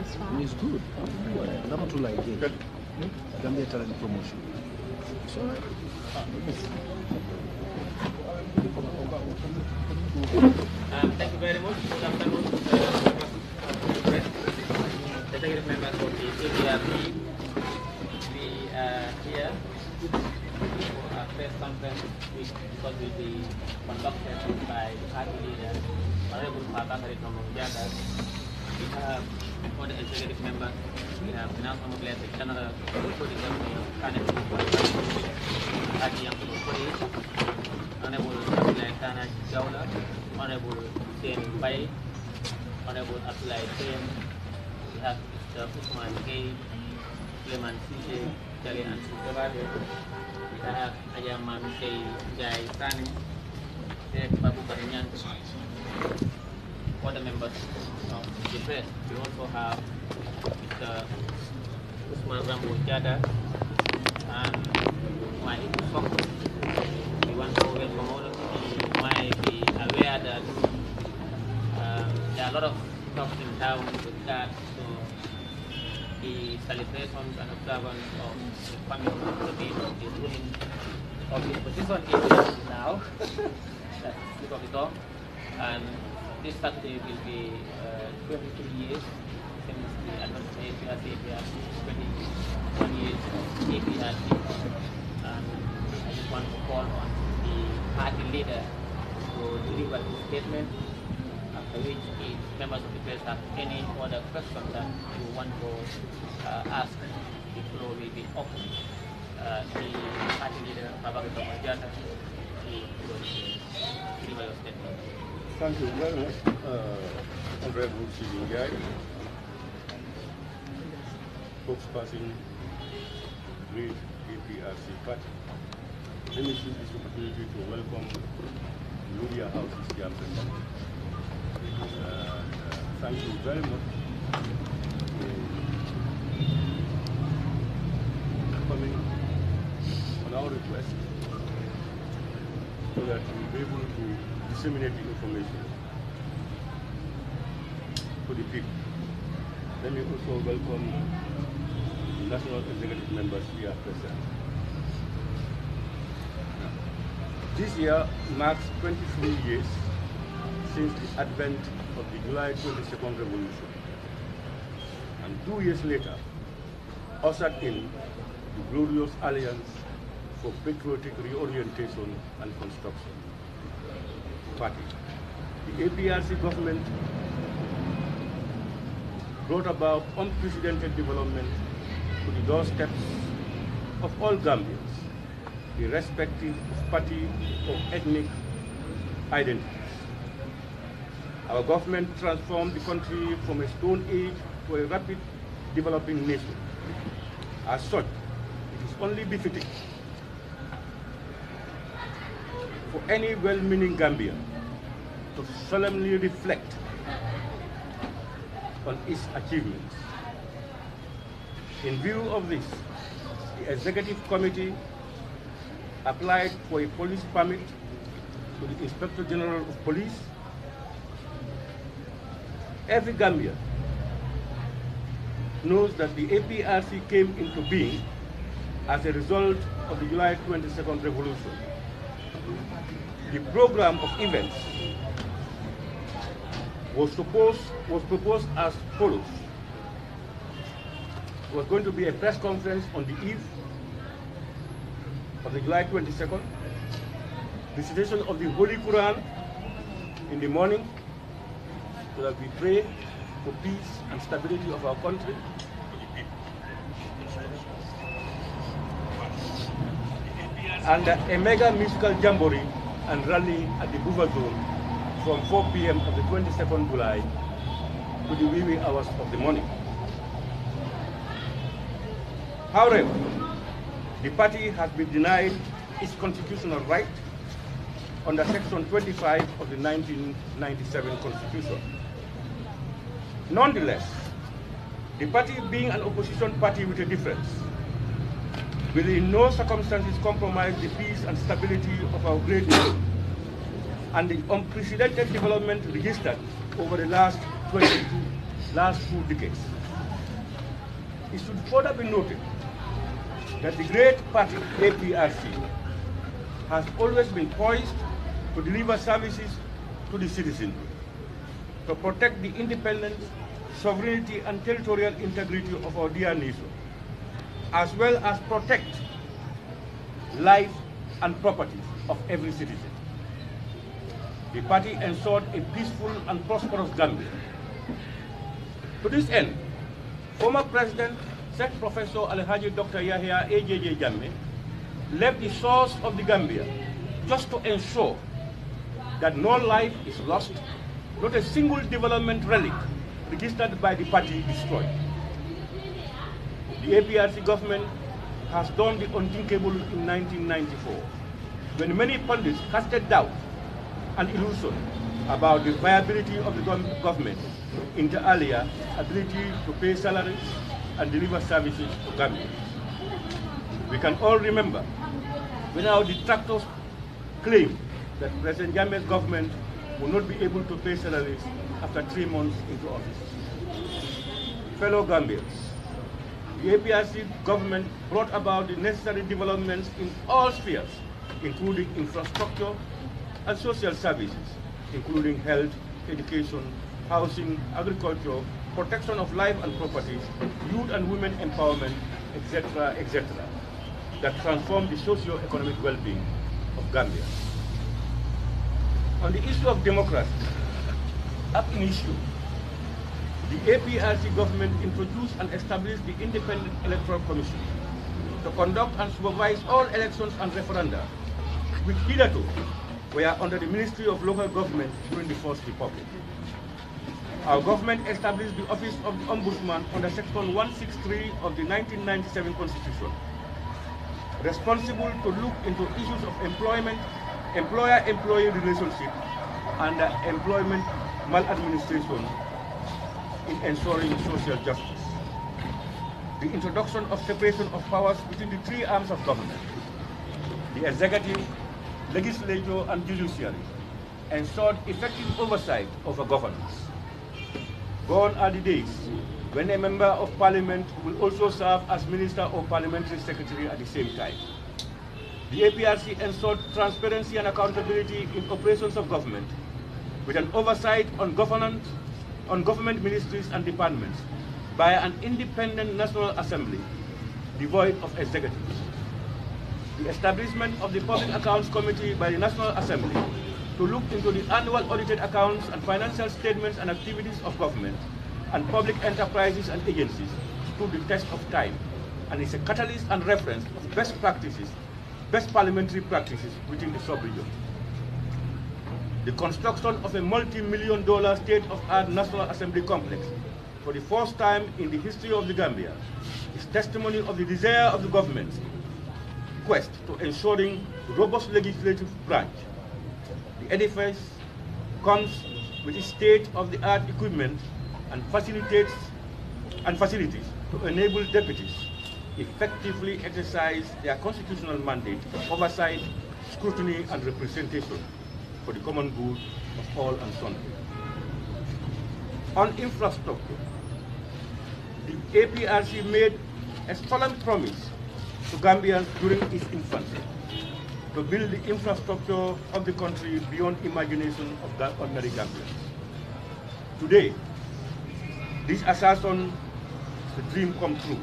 That's fine. It's good. Number two like it. Gambia Talent Promotion. It's all right. Thank you very much. Good afternoon, executive members of the APRC. We are here for a press conference which will be conducted by the party leader, Honorable Pakakari Tomongjaga. We have all the executive members. We have Finance Honorable General, also the Governor, Honorable Abdullah Tana Jawla, Honorable Hussein Bai, Honorable Abdullah Hussein. We have Mr. Usman Gay, Clement Sise, Jalin and Sukabade. We have Ayaman Sey Jai Sani, Sheikh Babu Barinyan, other members of the press. We also have Mr. Usman Rambo Jada and Malik Sok. We want to welcome all of you. You might be aware that there are a lot of talks in town with regard to the celebrations and observance of the coming of the ruling of the opposition is now. That's the of the talk. And this Saturday will be 23 years since the advanced APRC, 21 years of APRC. And I just want to call on the party leader to deliver his statement, after which if members of the press have any other questions that you want to ask, the floor will be open. The party leader, Babak Tomajata, will deliver your statement. Thank you very much, Honorable Silingai, spokesperson, Great APRC Party. Let me use this opportunity to welcome Ludia House's chairperson. Thank you very much for coming on our request so that we will be able to disseminate the information to the people. Let me also welcome the national executive members here present. This year marks 23 years since the advent of the July 22nd revolution, and 2 years later ushered in the glorious alliance for patriotic reorientation and construction. Party. The APRC government brought about unprecedented development to the doorsteps of all Gambians, irrespective of party or ethnic identities. Our government transformed the country from a stone age to a rapid developing nation. As such, it is only befitting for any well-meaning Gambian to solemnly reflect on its achievements. In view of this, the Executive Committee applied for a police permit to the Inspector General of Police. Every Gambian knows that the APRC came into being as a result of the July 22nd revolution. The program of events was proposed as follows. There was going to be a press conference on the eve of the July 22nd, recitation of the Holy Quran in the morning, so that we pray for peace and stability of our country. And a mega musical jamboree and rally at the Buva Zone from 4 p.m. of the 22nd July to the wee hours of the morning. However, the party has been denied its constitutional right under Section 25 of the 1997 Constitution. Nonetheless, the party, being an opposition party with a difference, will in no circumstances compromise the peace and stability of our great nation and the unprecedented development registered over the last 2 decades. it should further be noted that the great party, APRC, has always been poised to deliver services to the citizenry, to protect the independence, sovereignty, and territorial integrity of our dear nation, as well as protect life and property of every citizen. The party ensured a peaceful and prosperous Gambia. To this end, former President, Sec Professor Alhaji Dr. Yahya AJJ Jammeh left the shores of the Gambia just to ensure that no life is lost, not a single development relic registered by the party destroyed. The APRC government has done the unthinkable in 1994, when many pundits casted doubt and illusion about the viability of the government, inter alia, ability to pay salaries and deliver services to Gambians. We can all remember when our detractors claimed that President Jammeh's government will not be able to pay salaries after 3 months into office. Fellow Gambians, the APRC government brought about the necessary developments in all spheres, including infrastructure and social services, including health, education, housing, agriculture, protection of life and property, youth and women empowerment, etc., etc., that transform the socio-economic well-being of Gambia. On the issue of democracy, ab initio, the APRC government introduced and established the Independent Electoral Commission to conduct and supervise all elections and referenda, which hitherto were under the Ministry of Local Government during the First Republic. Our government established the Office of the Ombudsman under Section 163 of the 1997 Constitution, responsible to look into issues of employment, employer-employee relationship, and employment maladministration in ensuring social justice. The introduction of separation of powers between the 3 arms of government, the executive, legislature, and judiciary, ensured effective oversight over governance. Gone are the days when a member of parliament will also serve as minister or parliamentary secretary at the same time. The APRC ensured transparency and accountability in operations of government, with an oversight on government ministries and departments by an independent National Assembly devoid of executives. The establishment of the Public Accounts Committee by the National Assembly to look into the annual audited accounts and financial statements and activities of government and public enterprises and agencies stood the test of time and is a catalyst and reference of best practices, best parliamentary practices within the sub-region. The construction of a multi-million-dollar state-of-art National Assembly complex for the first time in the history of the Gambia is testimony of the desire of the government's quest to ensuring robust legislative branch. The edifice comes with its state-of-the-art equipment and facilities to enable deputies effectively exercise their constitutional mandate of oversight, scrutiny, and representation for the common good of all and sundry. On infrastructure, the APRC made a solemn promise to Gambians during its infancy to build the infrastructure of the country beyond imagination of the ordinary Gambians. Today, this assertion is the dream come true.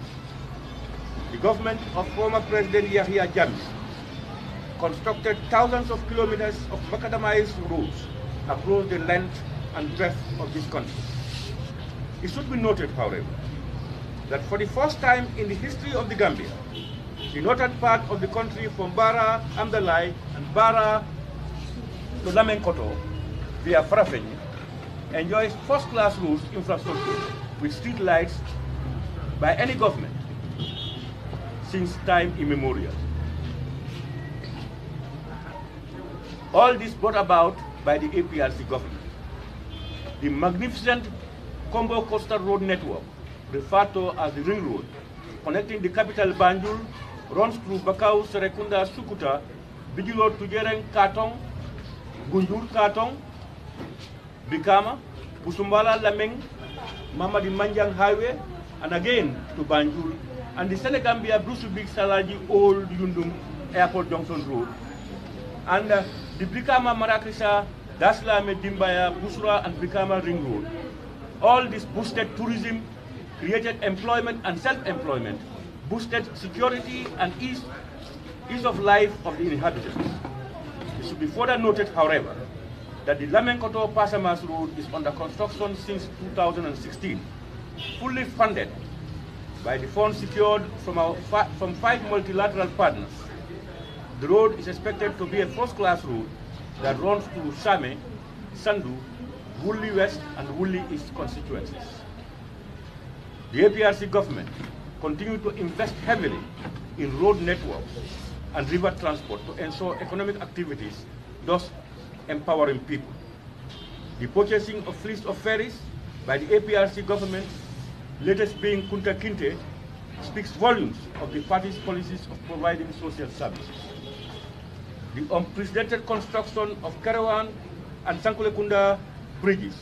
The government of former President Yahya Jammeh constructed thousands of kilometers of macadamized roads across the length and breadth of this country. It should be noted, however, that for the first time in the history of the Gambia, the northern part of the country from Bara, Amdalai, and Bara to Lamenkoto via Farafenni enjoys first-class roads infrastructure with street lights by any government since time immemorial. All this brought about by the APRC government. The magnificent Combo Coastal Road network, referred to as the Ring Road, connecting the capital Banjul, runs through Bakau, Serekunda, Sukuta, Bijilo, Tujereng, Katong, Gunjur, Katong, Bikama, Busumbala, Lameng, Mamadi Manjang Highway, and again to Banjul, and the Senegambia Brusubik Salaji Old Yundum Airport Junction Road, and the Brikama Marakisa, Daslame Dimbaya, Busra, and Brikama Ring Road. All this boosted tourism, created employment and self-employment, boosted security and ease of life of the inhabitants. It should be further noted, however, that the Lamenkoto Pasamas Road is under construction since 2016, fully funded by the funds secured from 5 multilateral partners. The road is expected to be a first-class road that runs through Same, Sandu, Woolley West, and Woolley East constituencies. The APRC government continued to invest heavily in road networks and river transport to ensure economic activities, thus empowering people. The purchasing of fleets of ferries by the APRC government, latest being Kunta Kinte, speaks volumes of the party's policies of providing social services. The unprecedented construction of Karawan and Sankulekunda bridges,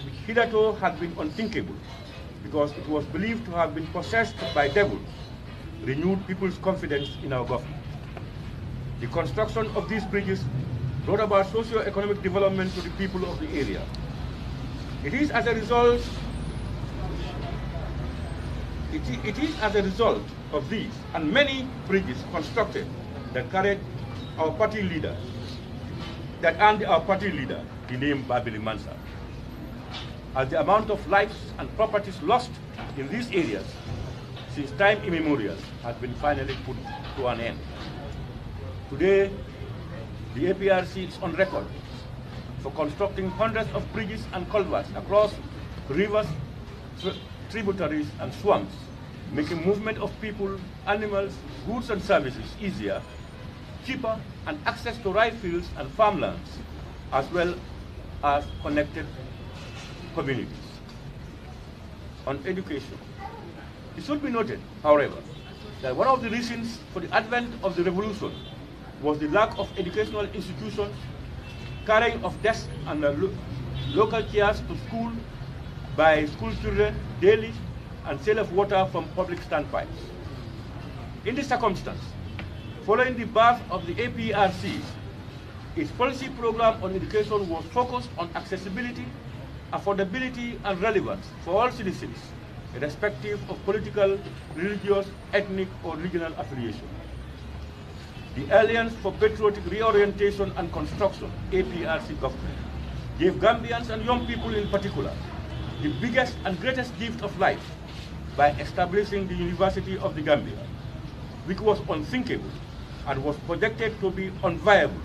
which hitherto had been unthinkable because it was believed to have been possessed by devils, renewed people's confidence in our government. The construction of these bridges brought about socio-economic development to the people of the area. It is as a result of these and many bridges constructed that carried our party leader, that earned our party leader the name Babili Mansa. As the amount of lives and properties lost in these areas since time immemorial has been finally put to an end. Today, the APRC is on record for constructing hundreds of bridges and culverts across rivers, tributaries, and swamps, making movement of people, animals, goods, and services easier, cheaper, and access to rice fields and farmlands, as well as connected communities. On education, it should be noted, however, that one of the reasons for the advent of the revolution was the lack of educational institutions, carrying of desks and local chairs to school by school children daily, and sale of water from public standpipes. In this circumstance, following the birth of the APRC, its policy program on education was focused on accessibility, affordability, and relevance for all citizens, irrespective of political, religious, ethnic, or regional affiliation. The Alliance for Patriotic Reorientation and Construction, APRC government, gave Gambians and young people in particular the biggest and greatest gift of life by establishing the University of the Gambia, which was unthinkable and was projected to be unviable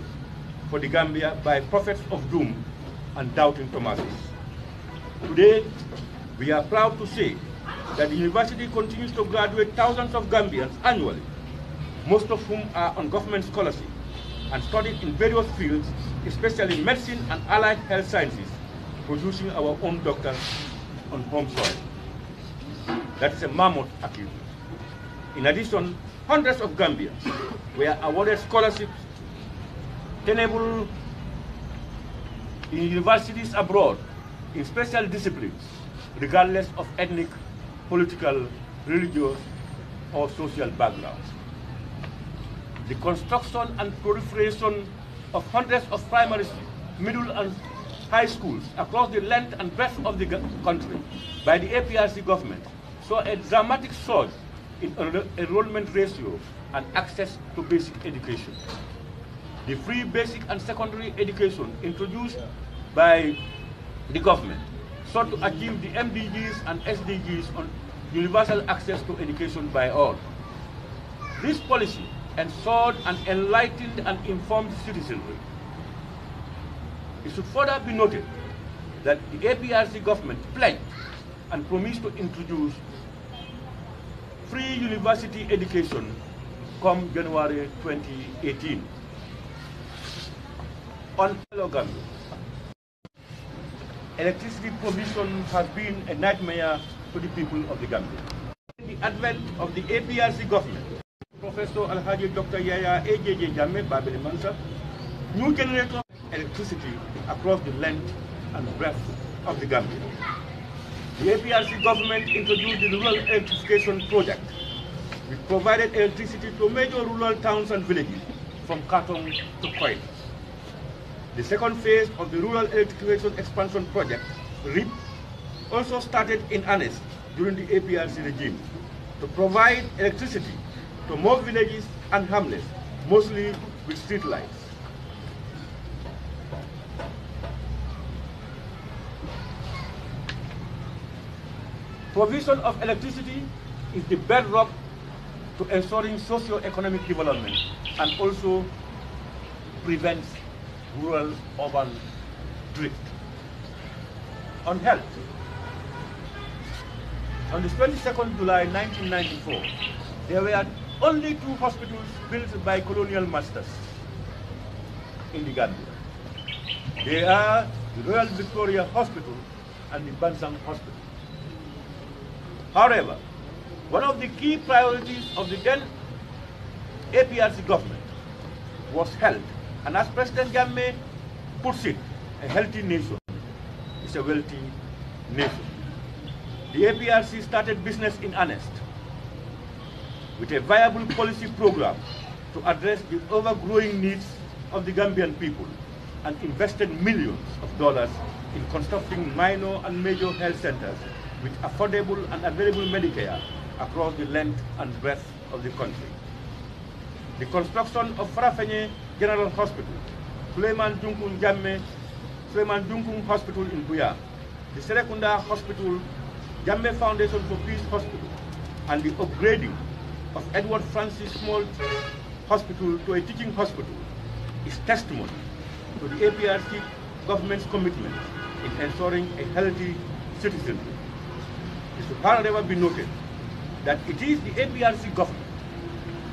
for the Gambia by prophets of doom and doubting Thomases. Today, we are proud to say that the university continues to graduate thousands of Gambians annually, most of whom are on government scholarship and studied in various fields, especially medicine and allied health sciences, producing our own doctors on home soil. That is a mammoth achievement. In addition, hundreds of Gambians were awarded scholarships tenable in universities abroad in special disciplines, regardless of ethnic, political, religious, or social backgrounds. The construction and proliferation of hundreds of primary, middle, and high schools across the length and breadth of the country by the APRC government saw a dramatic surge in enrollment ratio and access to basic education. The free basic and secondary education introduced by the government sought to achieve the MDGs and SDGs on universal access to education by all. This policy ensured an enlightened and informed citizenry. It should further be noted that the APRC government pledged and promised to introduce free university education come January 2018. On Gambia, electricity provision has been a nightmare to the people of the Gambia. The advent of the APRC government, Professor Alhaji Dr. Yaya AJJ Jammeh Babili Mansa, new generator of electricity across the length and breadth of the Gambia. the APRC government introduced the Rural Electrification Project, which provided electricity to major rural towns and villages from Katong to Koit. The second phase of the Rural Electrification Expansion Project, REAP, also started in earnest during the APRC regime to provide electricity to more villages and hamlets, mostly with street lights. Provision of electricity is the bedrock to ensuring socio-economic development and also prevents rural-urban drift. On health, on the 22nd July 1994, there were only 2 hospitals built by colonial masters in the Gambia. They are the Royal Victoria Hospital and the Bansang Hospital. However, one of the key priorities of the then APRC government was health, and as President Jammeh puts it, a healthy nation is a wealthy nation. The APRC started business in earnest with a viable policy program to address the overgrowing needs of the Gambian people and invested millions of dollars in constructing minor and major health centers with affordable and available Medicare across the length and breadth of the country. The construction of Farafenye General Hospital, Suleiman Dunkung Hospital in Buya, the Serekunda Hospital, Jammeh Foundation for Peace Hospital, and the upgrading of Edward Francis Small Hospital to a teaching hospital is testimony to the APRC government's commitment in ensuring a healthy citizenry. It should however be noted that it is the APRC government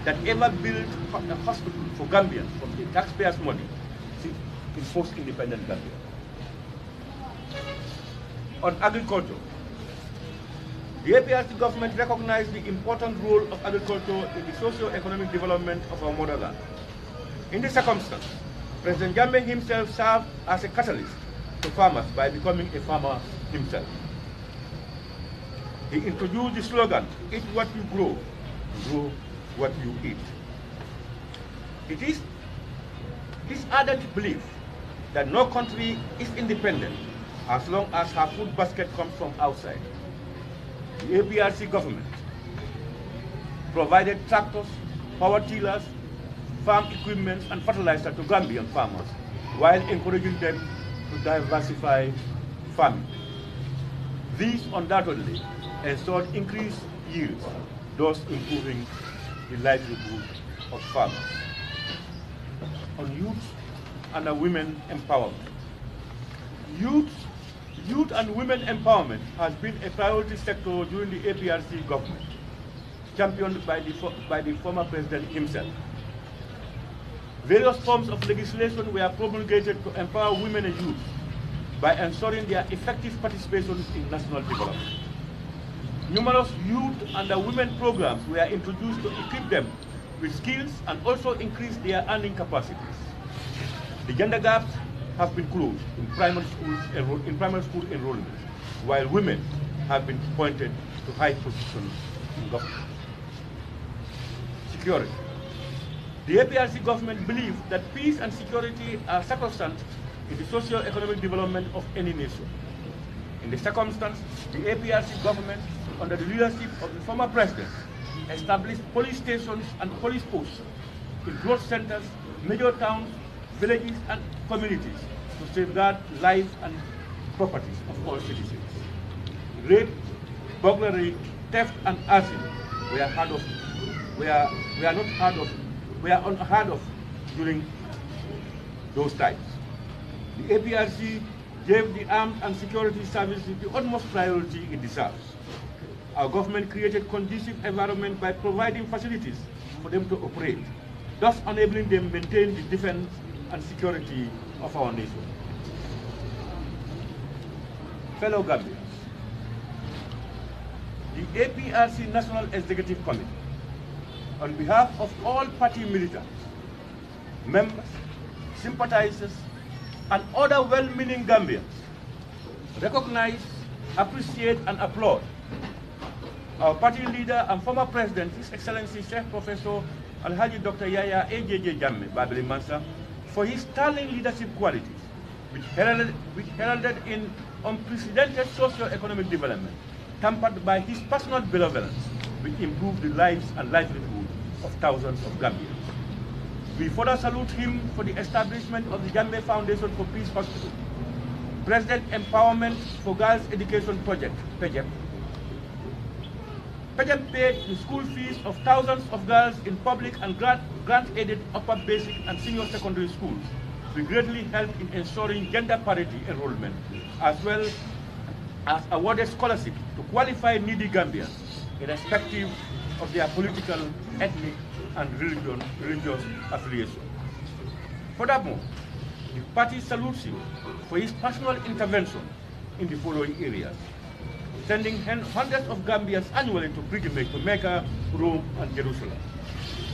that ever built a hospital for Gambians from the taxpayers' money in post-independent Gambia. On agriculture, the APRC government recognized the important role of agriculture in the socio-economic development of our motherland. In this circumstance, President Jammeh himself served as a catalyst to farmers by becoming a farmer himself. He introduced the slogan, "Eat what you grow what you eat." It is his ardent belief that no country is independent as long as her food basket comes from outside. The APRC government provided tractors, power tillers, farm equipment, and fertilizer to Gambian farmers while encouraging them to diversify farming. These undoubtedly ensured increased yields, thus improving the livelihood of farmers. On youth and women empowerment. Youth and women empowerment has been a priority sector during the APRC government, championed by the former president himself. Various forms of legislation were promulgated to empower women and youth by ensuring their effective participation in national development. Numerous youth and women programs were introduced to equip them with skills and also increase their earning capacities. The gender gaps have been closed in primary school enrollment, while women have been appointed to high positions in government. Security. The APRC government believes that peace and security are sacrosanct in the socio-economic development of any nation. In the circumstance, the APRC government, under the leadership of the former president, established police stations and police posts in growth centers, major towns, villages, and communities to safeguard lives and properties of all citizens. Rape, burglary, theft, and arson were unheard of during those times. The APRC gave the armed and security services the utmost priority it deserves. Our government created conducive environment by providing facilities for them to operate, thus enabling them to maintain the defense and security of our nation. Fellow Gambians, the APRC National Executive Committee, on behalf of all party militants, members, sympathizers, and other well-meaning Gambians, recognize appreciate and applaud our party leader and former president, His Excellency Sheikh Professor Alhaji Dr. Yaya AJJ Jammeh Babili Mansa, for his sterling leadership qualities, which heralded in unprecedented socio-economic development, tempered by his personal benevolence, which improved the lives and livelihood of thousands of Gambians. We further salute him for the establishment of the Jammeh Foundation for Peace Hospital, President Empowerment for Girls Education Project, PEJEP. PEJEP paid the school fees of thousands of girls in public and grant-aided upper basic and senior secondary schools. We greatly helped in ensuring gender parity enrollment, as well as awarded scholarships to qualified needy Gambians, irrespective of their political, ethnic, and religious affiliation. Furthermore, the party salutes you for his personal intervention in the following areas: sending hundreds of Gambians annually to pilgrimage to Mecca, Rome, and Jerusalem,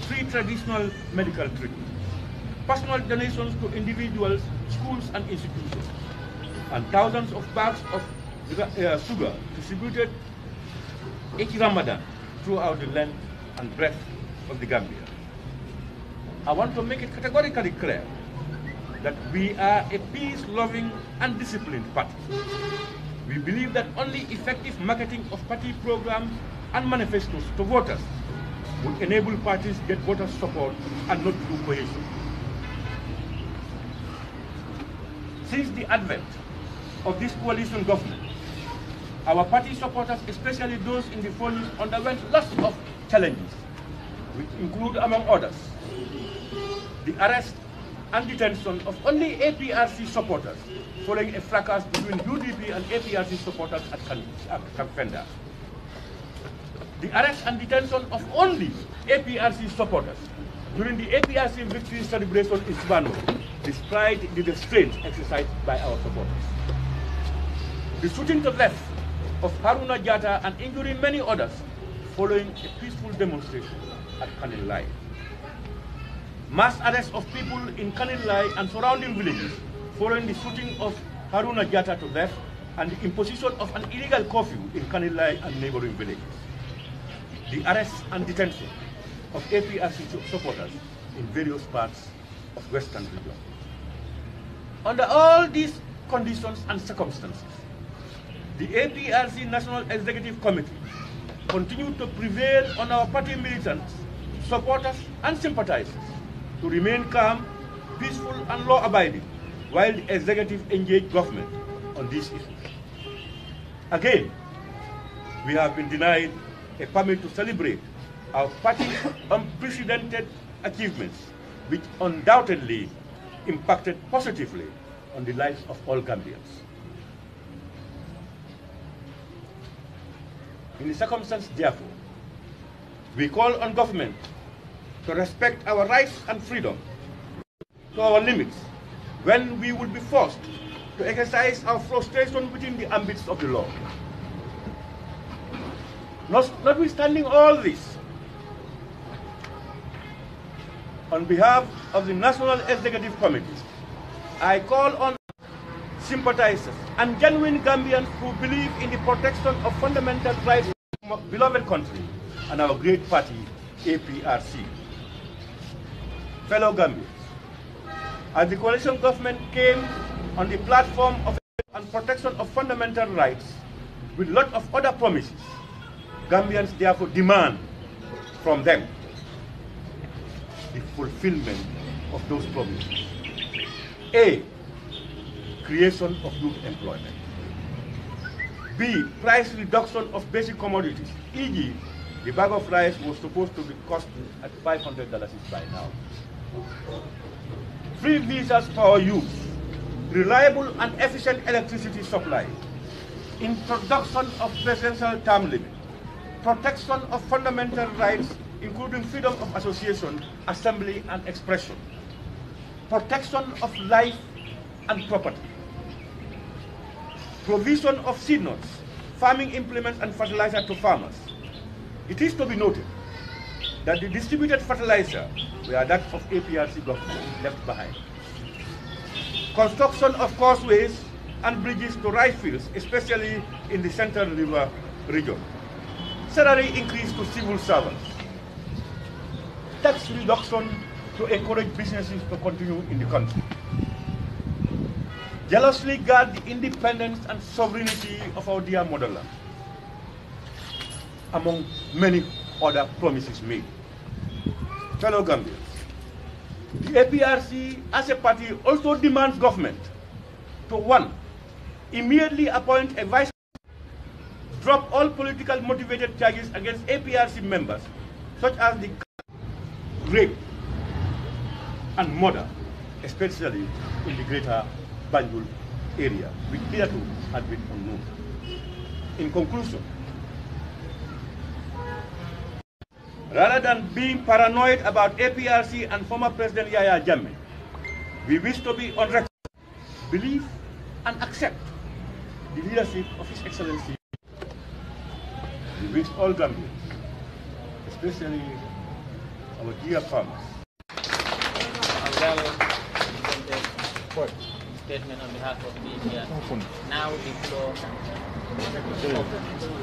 free traditional medical treatment, personal donations to individuals, schools, and institutions, and thousands of bags of sugar distributed each Ramadan throughout the length and breadth of the Gambia. I want to make it categorically clear that we are a peace-loving and disciplined party. We believe that only effective marketing of party programs and manifestos to voters would enable parties to get voters' support and not through coercion. Since the advent of this coalition government, our party supporters, especially those in the foliage, underwent lots of challenges, which include, among others, the arrest and detention of only APRC supporters following a fracas between UDP and APRC supporters at Kampfenda. The arrest and detention of only APRC supporters during the APRC victory celebration in Svano, despite the restraint exercised by our supporters. The shooting to death of Haruna Jatta and injuring many others following a peaceful demonstration at Kanilai. Mass arrest of people in Kanilai and surrounding villages following the shooting of Haruna Jatta to death and the imposition of an illegal curfew in Kanilai and neighboring villages. The arrest and detention of APRC supporters in various parts of Western region. Under all these conditions and circumstances, the APRC National Executive Committee continued to prevail on our party militants, supporters, and sympathizers to remain calm, peaceful, and law-abiding while the executive engaged government on these issues. Again, we have been denied a permit to celebrate our party's unprecedented achievements, which undoubtedly impacted positively on the lives of all Gambians. In the circumstance, therefore, we call on government to respect our rights and freedom to our limits when we will be forced to exercise our frustration within the ambits of the law. Notwithstanding all this, on behalf of the National Executive Committee, I call on sympathizers and genuine Gambians who believe in the protection of fundamental rights of our beloved country and our great party, APRC. Fellow Gambians, as the coalition government came on the platform of and protection of fundamental rights with a lot of other promises, Gambians therefore demand from them the fulfillment of those promises. A, creation of youth employment. B, price reduction of basic commodities, e.g., the bag of rice was supposed to be costing at $500 by now. Free visas for our youth, reliable and efficient electricity supply, introduction of presidential term limit, protection of fundamental rights, including freedom of association, assembly, and expression, protection of life and property, provision of seed nuts, farming implements, and fertilizer to farmers. It is to be noted that the distributed fertilizer were that of APRC government left behind. Construction of causeways and bridges to rice fields, especially in the Central River region, salary increase to civil servants, tax reduction to encourage businesses to continue in the country, jealously guard the independence and sovereignty of our dear motherland, among many other promises made. Fellow Gambians, the APRC as a party also demands government to 1. Immediately appoint a vice president, drop all political motivated charges against APRC members such as the rape and murder, especially in the greater Banjul area, which hitherto had been unknown. In conclusion, rather than being paranoid about APRC and former President Yahya Jammeh, we wish to be on record, believe and accept the leadership of His Excellency. We wish all Gambians, especially our dear farmers, statement on behalf of the media. Now the floor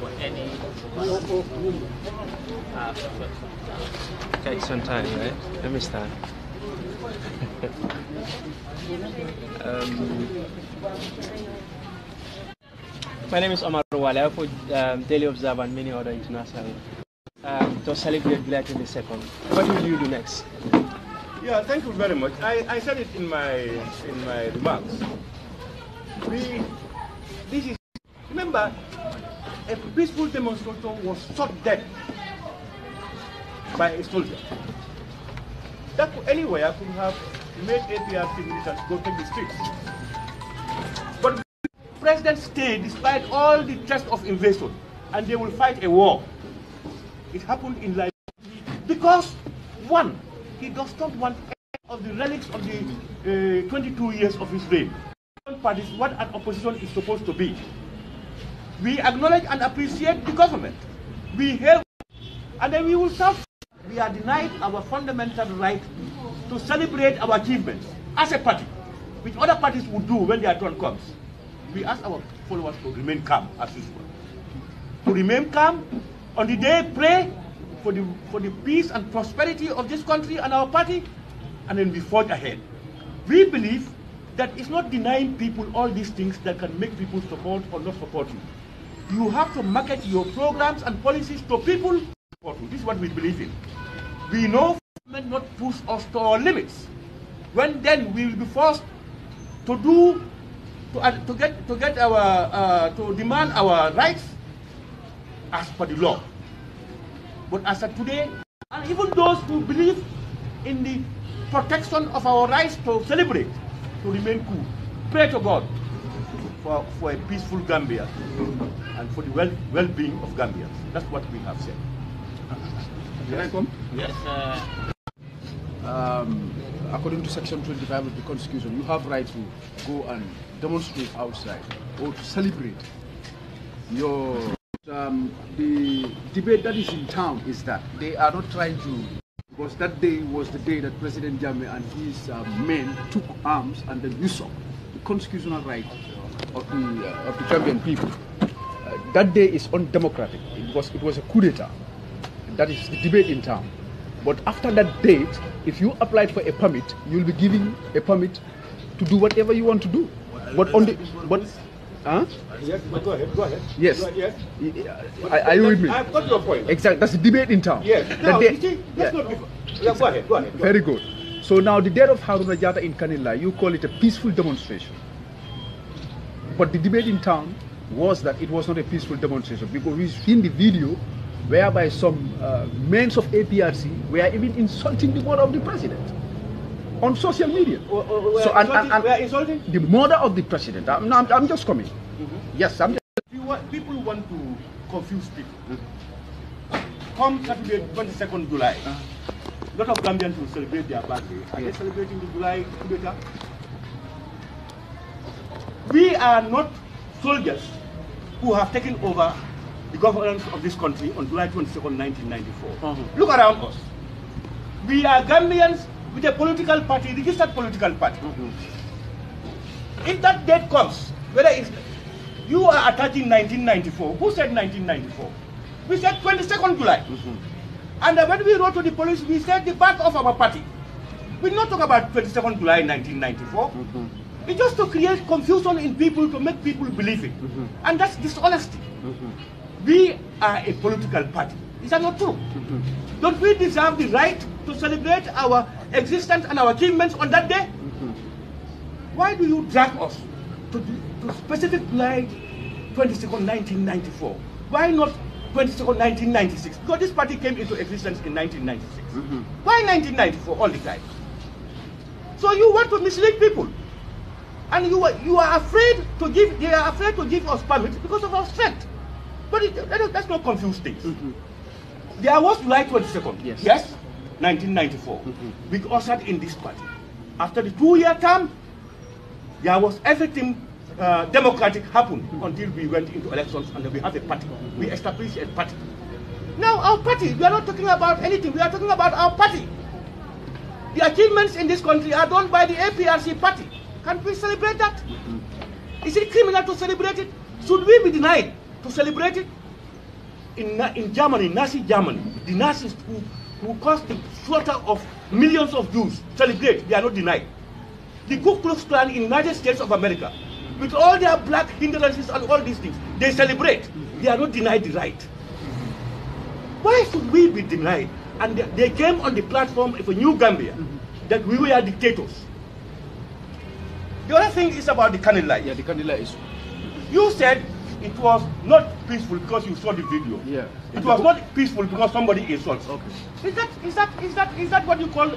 for any Take some time, right? Let me start. My name is Omar Wale for Daily Observer and many other international to celebrate July 22nd. What will you do next? Yeah, thank you very much. I said it in my remarks. Remember, a peaceful demonstration was shot dead by a soldier. That anywhere could have made APRC militants go take the streets. But the president stayed despite all the threats of invasion, and they will fight a war. It happened in Liberia because, 1, he does not want any of the relics of the 22 years of his reign. Parties, what an opposition is supposed to be. We acknowledge and appreciate the government. We hail, and then we will serve. We are denied our fundamental right to celebrate our achievements as a party, which other parties would do when their turn comes. We ask our followers to remain calm as usual. To remain calm, on the day pray for the peace and prosperity of this country and our party, and then we forge ahead. We believe that it's not denying people all these things that can make people support or not support you. You have to market your programs and policies to people. This is what we believe in. We know government not push us to our limits. When then we will be forced to demand our rights as per the law. But as of today, and even those who believe in the protection of our rights to celebrate, to remain cool, pray to God for a peaceful Gambia and for the well-being of Gambians. That's what we have said. Can I come? Yes. According to Section 25 of the Constitution, you have right to go and demonstrate outside or to celebrate. The debate that is in town is that they are not trying to, because that day was the day that President Jammeh and his men took arms and then usurped the constitutional right of the Gambian people. That day is undemocratic because it was a coup d'etat. That is the debate in town. But after that date, if you applied for a permit, you'll be given a permit to do whatever you want to do. But on the Yes, go ahead. Yes. Yes. Are you with me? I've got your point. Exactly. That's the debate in town. Yes. Now, you see, that's not before. Yeah, go ahead. Very good. So now the death of Haruna Jatta in Kanila, you call it a peaceful demonstration. But the debate in town was that it was not a peaceful demonstration because we've seen the video whereby some men of APRC were even insulting the mother of the president on social media. Insulting? The mother of the president. I'm just coming. Yes, I'm just... People want to confuse people. Come Saturday, 22nd July, a lot of Gambians will celebrate their birthday. Are they celebrating the July coup d'etat? We are not soldiers who have taken over the governance of this country on July 22nd, 1994. Look around us. We are Gambians with a political party, registered political party. If that date comes, whether it's You are attacking 1994. Who said 1994? We said 22nd July. And when we wrote to the police, we said the birth of our party. We did not talk about 22nd July 1994. It's just to create confusion in people, to make people believe it. And that's dishonesty. We are a political party. Is that not true? Don't we deserve the right to celebrate our existence and our achievements on that day? Why do you drag us to specific July 22nd, 1994? Why not 22nd, 1996? Because this party came into existence in 1996. Why 1994 all the time? So you want to mislead people. And you are afraid to give, they are afraid to give us permits because of our strength. But let's not confuse things. There was July 22nd, yes, 1994. We ushered in this party. After the 2-year term, there was everything democratic happened until we went into elections and then we have a party. We established a party. Now our party, we are not talking about anything, we are talking about our party. The achievements in this country are done by the APRC party. Can't we celebrate that? Is it criminal to celebrate it? Should we be denied to celebrate it? In Germany, Nazi Germany, the Nazis who caused the slaughter of millions of Jews celebrate, they are not denied. The Ku Klux Klan in the United States of America, with all their black hindrances and all these things, they celebrate. They are not denied the right. Why should we be denied? And they came on the platform of a new Gambia, that we were dictators. The other thing is about the Kanilai. Yeah, the Kandila issue. You said it was not peaceful because you saw the video. Yeah. It was not peaceful because somebody insults. Okay. Is that what you call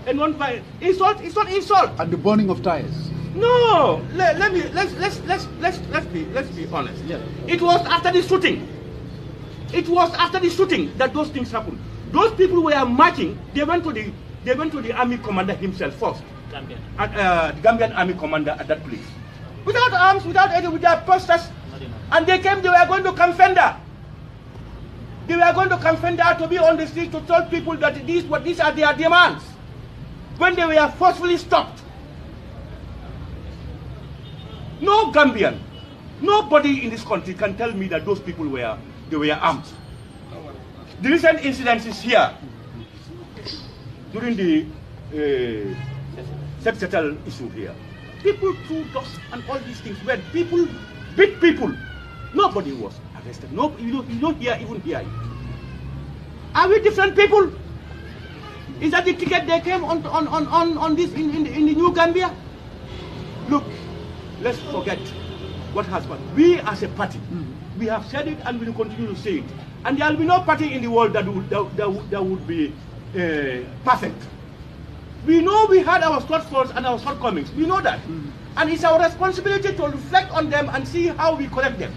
a non-violent insult? It's not insult. And the burning of tires. No. Let's be honest. Yeah. It was after the shooting. It was after the shooting that those things happened. Those people were marching. They went to the army commander himself first. Gambian. The Gambian army commander at that place. Without arms, without anything, with their posters. And they came, they were going to Kamfenda. They were going to Kamfenda to be on the street to tell people that these are their demands. When they were forcefully stopped. No Gambian, nobody in this country can tell me that those people were armed. The recent incidences here during the settle issue here, people threw dust and all these things where people beat people. Nobody was arrested. No, you don't hear even hear it. Are we different people? Is that the ticket they came on this in the new Gambia? Look, let's forget what has happened. We as a party, we have said it and we will continue to say it. And there will be no party in the world that would be perfect. We know we had our shortfalls and our shortcomings. We know that. And it's our responsibility to reflect on them and see how we correct them.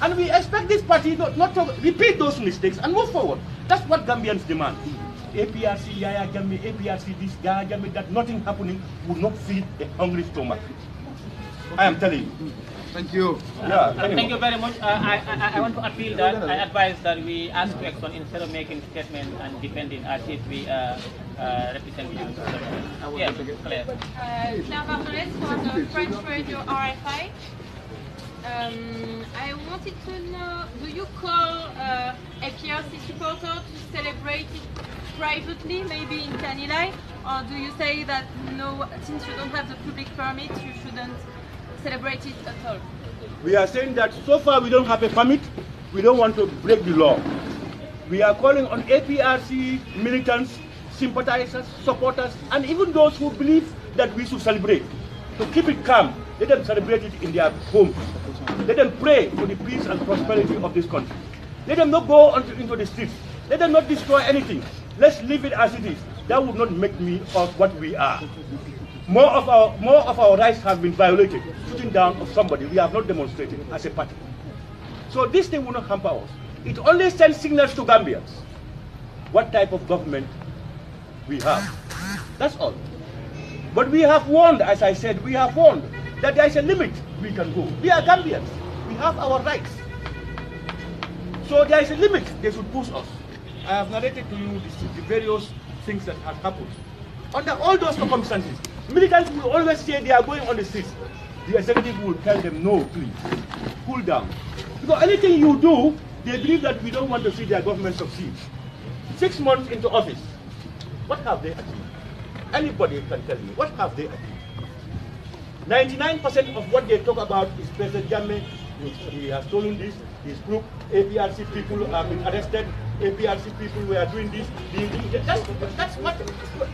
And we expect this party not to repeat those mistakes and move forward. That's what Gambians demand. APRC, Yaya Jambi, APRC, this, Yaya Jambi, that nothing happening would not feed a hungry stomach. I am telling you. Thank you. Yeah, Thank you very much. I want to appeal that, I advise that we ask questions instead of making statements and defending as if we represent you. Yes, Claire. Claire Bartholès for the French radio RFI. I wanted to know, do you call APRC supporters to celebrate it privately, maybe in Kanilai, or do you say that no, since you don't have the public permit, you shouldn't celebrate it at all? We are saying that so far we don't have a permit, we don't want to break the law. We are calling on APRC militants, sympathizers, supporters, and even those who believe that we should celebrate, to keep it calm. Let them celebrate it in their homes. Let them pray for the peace and prosperity of this country. Let them not go into the streets. Let them not destroy anything. Let's leave it as it is. That would not make me of what we are. More of our rights have been violated. Shooting down of somebody, we have not demonstrated as a party. So this thing will not hamper us. It only sends signals to Gambians what type of government we have. That's all. But we have warned, as I said, we have warned that there is a limit we can go. We are Gambians. We have our rights. So there is a limit they should push us. I have narrated to you the various things that have happened. Under all those circumstances, militants will always say they are going on the streets. the executive will tell them, no, please, cool down. Because anything you do, they believe that we don't want to see their government succeed. 6 months into office, what have they achieved? Anybody can tell me, what have they achieved? 99% of what they talk about is President Jammeh. He has stolen this, he's crooked, APRC people have been arrested, APRC people were doing this, that's what,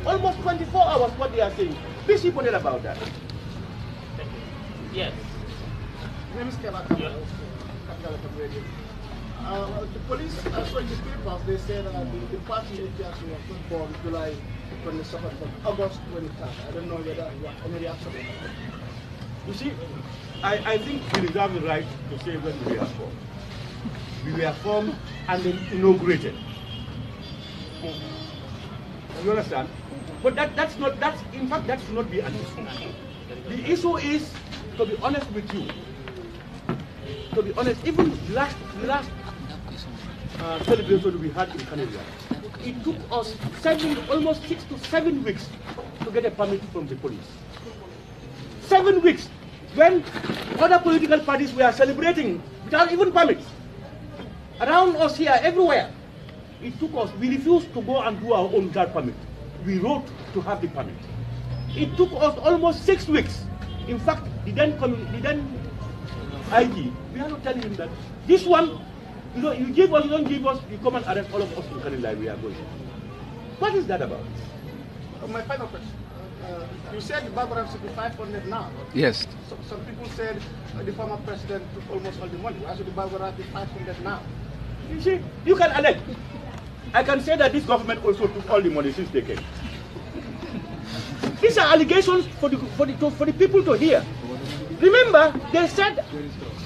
almost 24 hours what they are saying. Please be pointed about that. Yes. My name is Kevin. The police, sorry, the papers, they said the party APRC was formed July 22nd from August 23rd. I don't know whether you have any reaction on that. You see, I think we reserve the right to say when we were formed. We were formed and then inaugurated. You understand? But that's in fact, that should not be an issue. The issue is, to be honest with you, to be honest, even the last celebration we had in Canada, it took us almost 6 to 7 weeks to get a permit from the police. 7 weeks, when other political parties were celebrating without even permits. Around us here, everywhere, it took us, we refused to go and do our own without permit. We wrote to have the permit. It took us almost 6 weeks. In fact, the then IG, we had to tell him that this one, you give us, you don't give us, you come and arrest all of us in Canada, we are going. What is that about? My final question. You said the background should be 500 now. Yes. So, some people said the former president took almost all the money. Why should the background be 500 now? You see, you can allege. I can say that this government also took all the money since they came. These are allegations for the people to hear. Remember, they said,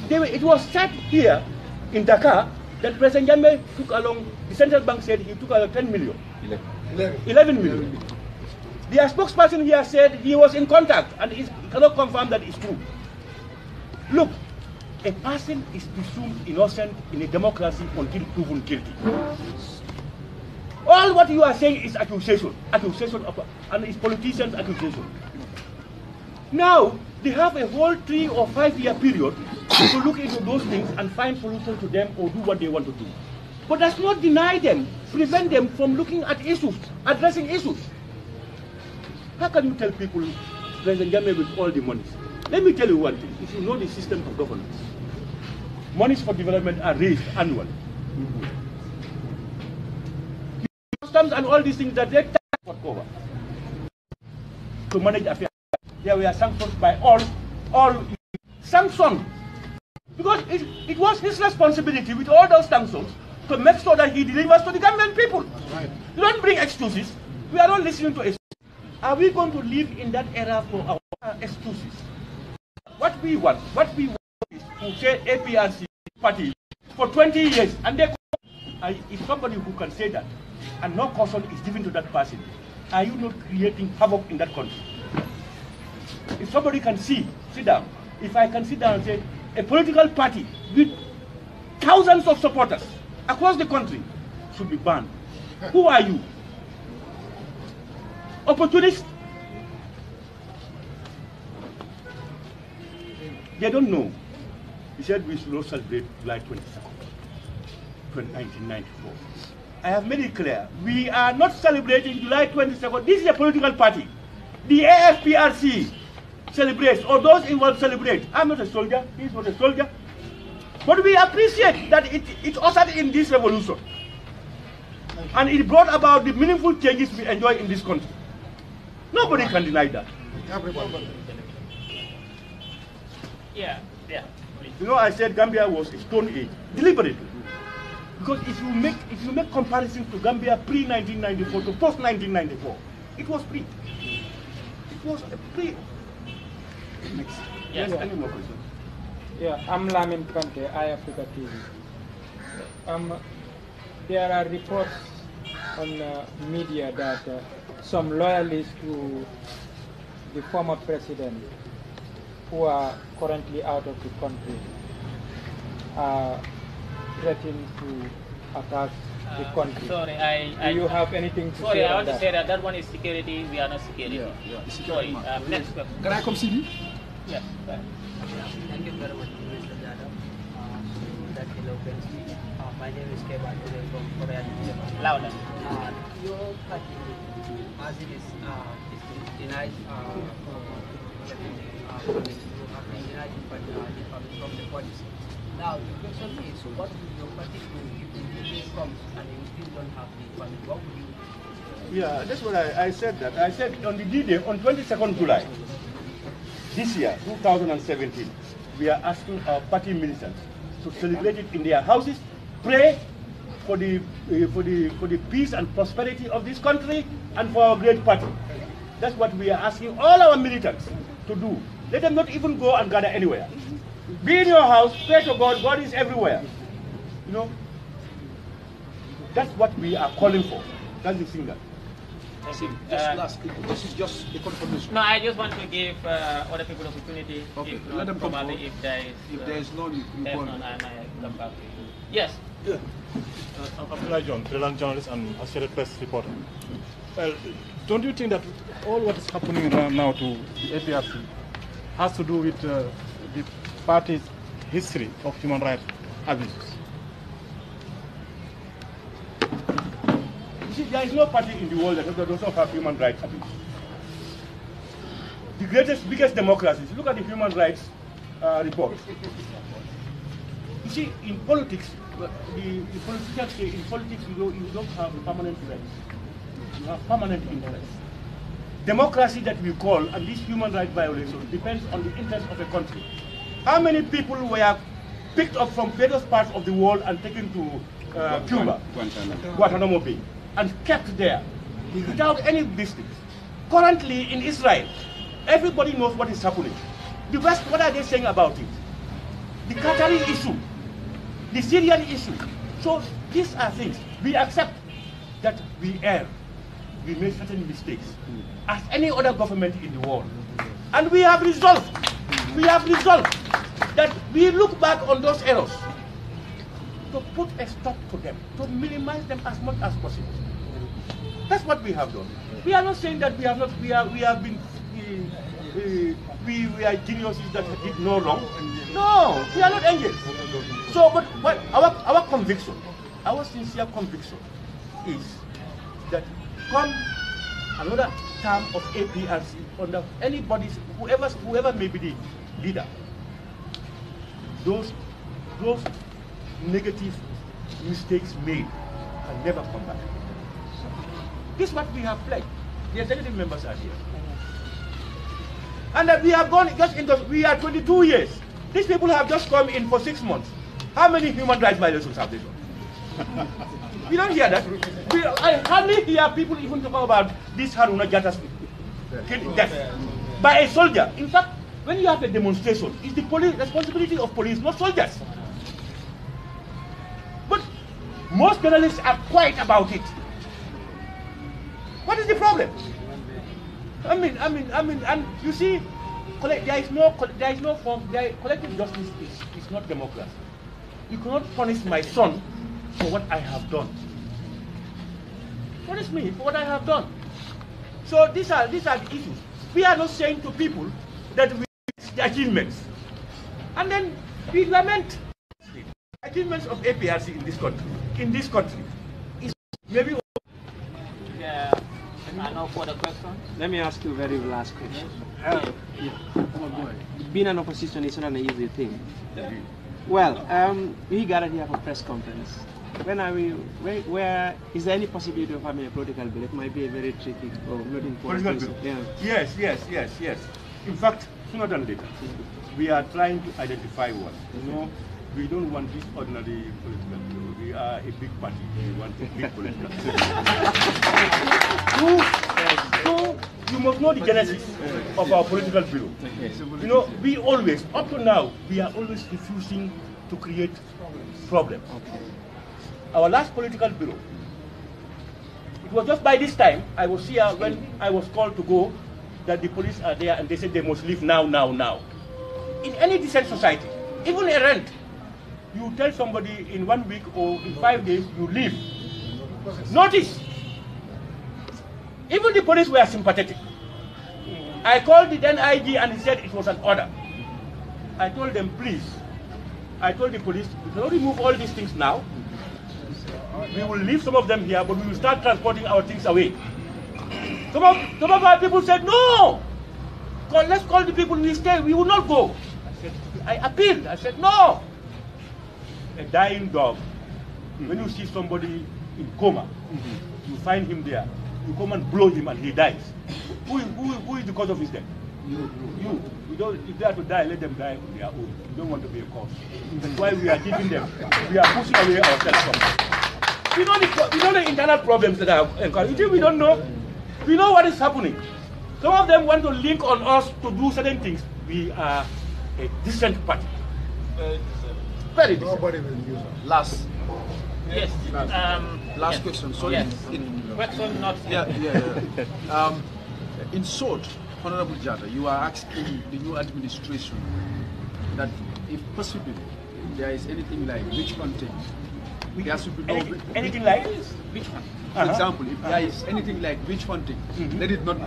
it was said here in Dakar that President Jammeh took along, the central bank said he took along 10 million. 11 million. Their spokesperson here said he was in contact and he cannot confirm that it's true. Look, a person is presumed innocent in a democracy until proven guilty. All what you are saying is accusation and it's politicians' accusation. Now, they have a whole 3 or 5 year period to look into those things and find solutions to them or do what they want to do. But does not deny them, prevent them from looking at issues, addressing issues. How can you tell people President Jammeh with all the monies? Let me tell you one thing. If you know the system of governance, monies for development are raised annually. Customs and all these things that they tax over to manage affairs. There were sanctions by all sanctions. Because it was his responsibility with all those sanctions to make sure that he delivers to the Gambian people. Right. You don't bring excuses. We are not listening to excuses. Are we going to live in that era for our excuses? What we want is to say APRC party for 20 years, and they, if somebody who can say that, and no caution is given to that person, are you not creating havoc in that country? If somebody can sit down, if I can sit down and say, a political party with thousands of supporters across the country should be banned. Who are you? Opportunists? They don't know. He said we should not celebrate July 22nd, 1994. I have made it clear, we are not celebrating July 22nd. This is a political party. The APRC celebrates, or those involved celebrate. I'm not a soldier, he's not a soldier. But we appreciate that it ushered in this revolution. And it brought about the meaningful changes we enjoy in this country. Nobody can deny that. Yeah. You know, I said Gambia was a stone age, deliberately. Because if you make comparisons to Gambia pre-1994 to post-1994, it was pre. It was a pre. Next. Yes, any more questions? Yeah, I'm Lamin Kante, iAfrica TV. There are reports on media that some loyalists to the former president who are currently out of the country are threatening to attack the country. Sorry, do you have anything to say? Sorry, I want to say that one is security, we are not security. Yeah. Sorry, next question. Can I come see you? Yes. Thank you very much, Mr. Jada. That eloquent speech. My name is Kevin from Korea. Louder. Your party, as it is denied from the police. Now, the question is, what will your party do if the case comes and you still don't have the permit? What will you do? Yeah, that's what I said that. I said on the D-Day, on 22nd July, this year, 2017, we are asking our party militants to celebrate it in their houses, pray for the peace and prosperity of this country and for our great party. That's what we are asking all our militants to do. Let them not even go and gather anywhere. Be in your house, pray to God. God is everywhere. You know, that's what we are calling for. That's the thing. This is just a confirmation. No, I just want to give other people opportunity. Okay, if let them come forward. if there is none, you call. none, I might come back to you. Yes. Yeah. I'm Abdullah John, freelance journalist and associated press reporter. Well, don't you think that all what is happening right now to the APRC has to do with the party's history of human rights abuses? You see, there is no party in the world that does not have human rights abuse. The biggest democracies, look at the human rights report. You see, in politics, the politicians say in politics you don't have permanent rights. You have permanent interests. Democracy that we call, and this human rights violation, depends on the interest of a country. How many people were picked up from various parts of the world and taken to Cuba, Guantanamo Bay, and kept there without any business? Currently in Israel, everybody knows what is happening. The West, what are they saying about it? The Qatari issue, the Syrian issue. So these are things. We accept that we err. We made certain mistakes, as any other government in the world. And we have resolved that we look back on those errors to put a stop to them, to minimize them as much as possible. That's what we have done. We are not saying that we are geniuses that did no wrong. No, we are not angels. So, but our conviction, our sincere conviction is that come another term of APRC under anybody's, whoever may be the leader, those negative mistakes made can never come back. This is what we have pledged. The executive members are here. And we have gone just into, we are 22 years. These people have just come in for 6 months. How many human rights violations have they done? We don't hear that. I hardly hear people even talk about this Haruna Jatta's death by a soldier. In fact, when you have a demonstration, it's the responsibility of police, not soldiers. But most journalists are quiet about it. What is the problem? I mean, and you see, there is no form. Collective justice is not democracy. You cannot punish my son for what I have done. Punish me for what I have done. So these are the issues. We are not saying to people that we the achievements, and then we lament the achievements of APRC in this country. In this country, is maybe. Yeah. No further questions. Let me ask you a very last question. Being an opposition is not an easy thing. Well, we gathered here for press conference. When are we? Where is there any possibility of having a political bill? It might be a very tricky or not important. Yeah. Yes. In fact, sooner than later, we are trying to identify one. You know, we don't want this ordinary political bill. We are a big party. We want a big political bill. So you must know the genesis of our political bureau. You know, we always, up to now, we are always refusing to create problems. Our last political bureau, it was just by this time, I was here when I was called to go, that the police are there and they said they must leave now. In any decent society, even a rent, you tell somebody in 1 week or in 5 days, you leave. Notice, even the police were sympathetic. I called the then IG and he said it was an order. I told them, please, I told the police, we cannot remove all these things now. We will leave some of them here, but we will start transporting our things away. Some of our people said, no, let's call the people, we stay, we will not go. I appealed, I said, no. A dying dog, when you see somebody in coma, you find him there, you come and blow him and he dies. Who is the cause of his death? You. If they are to die, let them die on their own. You don't want to be a cause. That's why we are keeping them. We are pushing away ourselves from them. We know the internal problems that are occurring. You think we don't know? We know what is happening. Some of them want to link on us to do certain things. We are a decent party. Very decent. Nobody will use us. Last. Yes. Last question. So yes. Question not. Yeah. In short, Honorable Jada, you are asking the new administration that if possible, there is anything like witch hunting, there should be no anything like which one? For example, if there is anything like witch hunting, let it not be.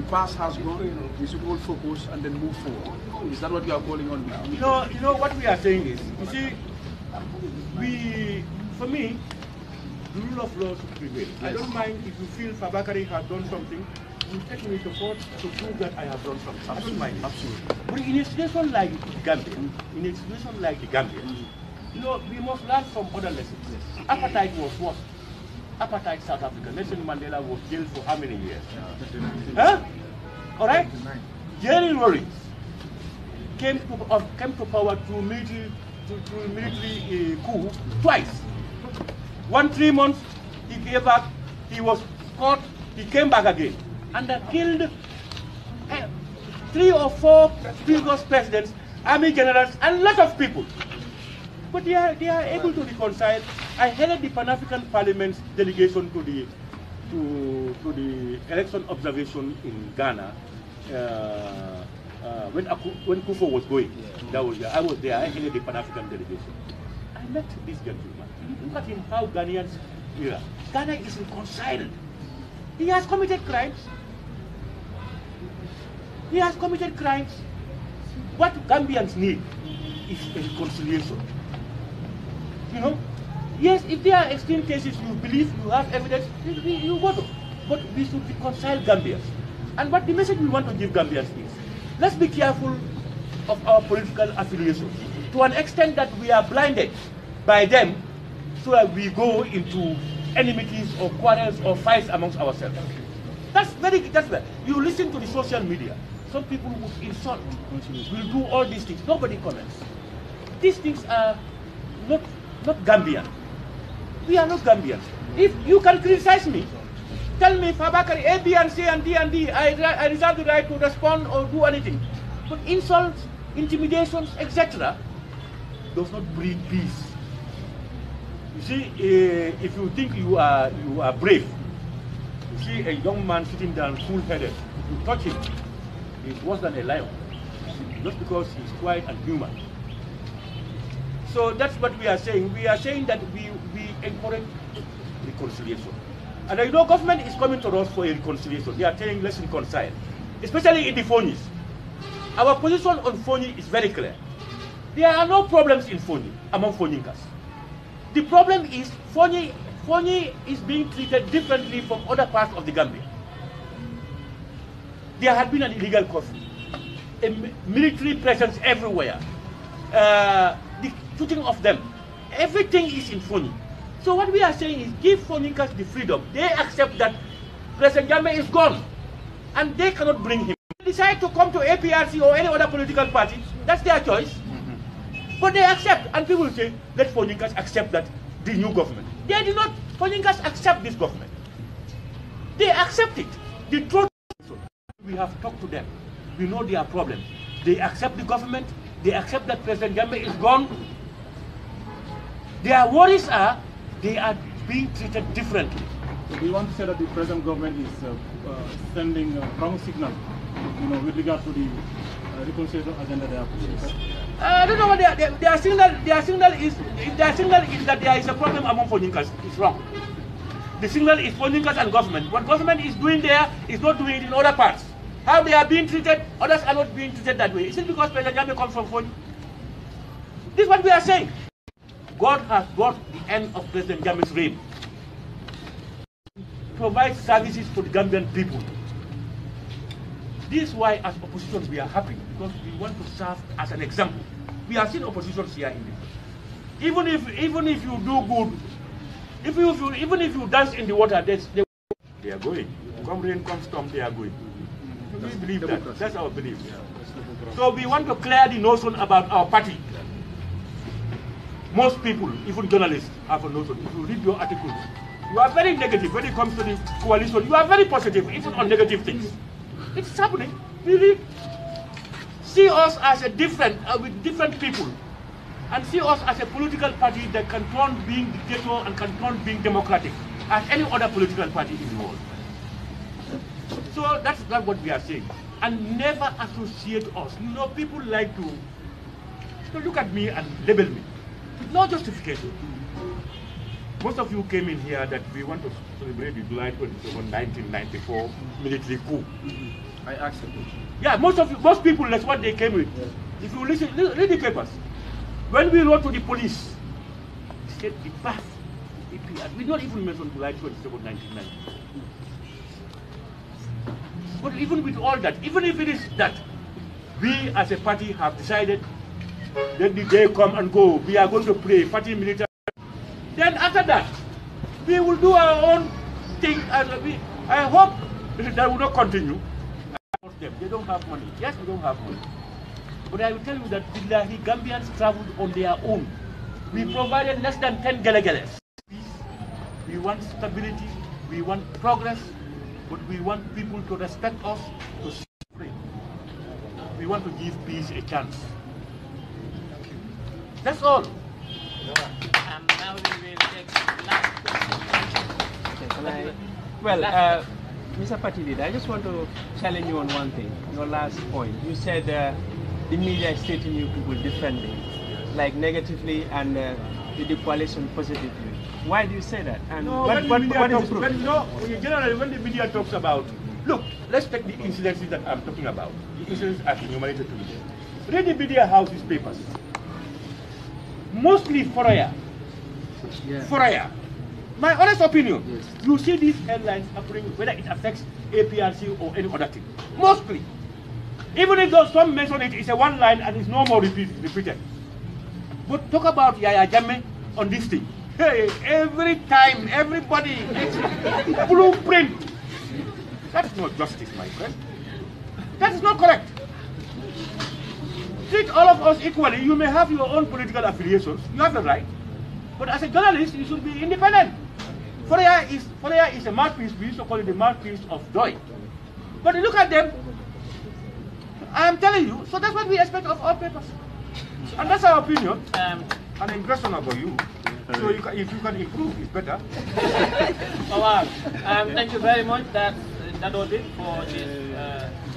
The past has gone, we should all focus and then move forward. Is that what you are calling on? You know what we are saying is, you see, for me, the rule of law should prevail. Yes. I don't mind if you feel Fabakary has done something, you take me to court to prove that I have done something. I don't mind. Absolutely. But in a situation like the Gambia, we must learn from other lessons. Yes. Apartheid was worse. Apartheid South Africa. Nelson Mandela was jailed for how many years? Huh? All right? Jerry Rawlings came to power through military coup twice. 3 months, he gave back, he was caught, he came back again. And killed 3 or 4 previous presidents, army generals, and a lot of people. But they are able to reconcile. I headed the Pan-African Parliament's delegation to the election observation in Ghana when Kufo was going. I was there. I headed the Pan-African delegation. I met this gentleman. Look at him, how Ghanaians are. Ghana is reconciled. He has committed crimes. He has committed crimes. What Gambians need is a reconciliation. Yes, if there are extreme cases you believe you have evidence, you go to. But we should reconcile Gambians. And what the message we want to give Gambians is, let's be careful of our political affiliations to an extent that we are blinded by them so that we go into enmities or quarrels or fights amongst ourselves. That's bad. You listen to the social media. Some people will insult, will do all these things. Nobody comments. These things are not Gambian. We are not Gambians. If you can criticize me, tell me Fabakary A, B, and C, and D, and D. I reserve the right to respond or do anything. But insults, intimidations, etc., does not breed peace. You see, if you think you are brave, you see a young man sitting down full-headed. If you touch him, he's worse than a lion, just because he's quiet and human. So that's what we are saying. We are saying that we encourage reconciliation. And government is coming to us for a reconciliation. They are saying let's reconcile, especially in the Foni. Our position on Foni is very clear. There are no problems in Foni among Foninkas. The problem is Foni is being treated differently from other parts of the Gambia. There had been an illegal curfew, a military presence everywhere, the shooting of them. Everything is in Foni. So what we are saying is give Foninkas the freedom. They accept that President Jammeh is gone and they cannot bring him. They decide to come to APRC or any other political party, that's their choice. But they accept, and people will say, let Foninkas accept that the new government. They do not, Foninkas accept this government. They accept it. The truth, we have talked to them. We know their problems. They accept the government. They accept that President Jammeh is gone. Their worries are, they are being treated differently. So do you want to say that the present government is sending a wrong signal, with regard to the reconciliation agenda they are pushing? I don't know what their signal is that there is a problem among Foninkas. It's wrong. The signal is Foninkas and government. What government is doing there is not doing it in other parts. how they are being treated, others are not being treated that way. Is it because President Jammeh comes from Fonyi? This is what we are saying. God has brought the end of President Jammeh's reign. Provide services for the Gambian people. This is why, as opposition, we are happy, because we want to serve as an example. We have seen oppositions here in this. Even if you do good, even if you dance in the water, they are going. Come rain, come storm, they are going. We believe that. That's our belief. So we want to clear the notion about our party. Most people, even journalists, have a notion. If you read your articles, you are very negative when it comes to the coalition. You are very positive, even on negative things. It's happening. Really. See us as a different, with different people, and see us as a political party that can turn being dictator and can turn being democratic as any other political party in the world. So that's not what we are saying. And never associate us. You know, people like to look at me and label me. No justification. Most of you came in here that we want to celebrate the July 27, 1994 military coup. I accept it. Yeah, most people, that's what they came with. Yeah. If you listen, read the papers. When we wrote to the police, they said the path, we don't even mention July 27, 1994. But even with all that, even if it is that, we as a party have decided, let the day come and go, we are going to pray, party military. Then after that, we will do our own thing. I hope that will not continue. They don't have money. Yes, we don't have money. But I will tell you that the Gambians traveled on their own. We provided less than 10 gelegeles. We want stability, we want progress, but we want people to respect us, to celebrate. We want to give peace a chance. That's all. Now we will take last question. Well, Mr. Patidida, I just want to challenge you on one thing. Your last point. You said the media is treating you people differently, like negatively, and the coalition positively. Why do you say that? And no, what is the proof? Generally, when the media talks about, look, let's take the incidents that I'm talking about. The incidents I've enumerated to you. Read the media house's papers. Mostly Foraya. Yeah. Foraya. My honest opinion, yes. You see these headlines appearing, whether it affects APRC or any other thing. Mostly. Even if some mention it, it's a one line and it's no more repeated. But talk about Yaya Jammeh on this thing. Hey, every time, everybody, blueprint. That's not justice, my friend. That is not correct. Treat all of us equally. You may have your own political affiliations. You have the right. But as a journalist, you should be independent. Foraya is a mouthpiece. We used to call it the mouthpiece of joy. But look at them. I am telling you. So that's what we expect of all papers. And that's our opinion. An impression about you. So if you can improve, it's better. Thank you very much. That was it for this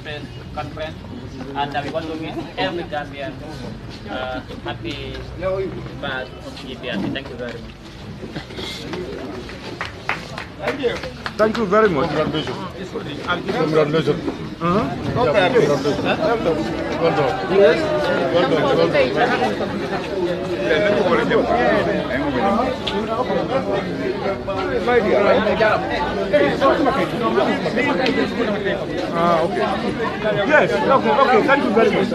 press conference. And we want to wish every Gambian happy birthday of APRC. Thank you very much. Thank you. Thank you very much. Congratulations. Congratulations. Okay. Well done. Yes. Well done. Well My dear. Okay. Yes. Okay. Thank you very much.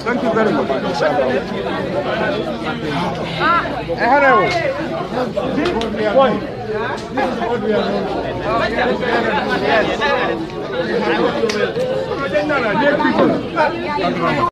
Thank you very much.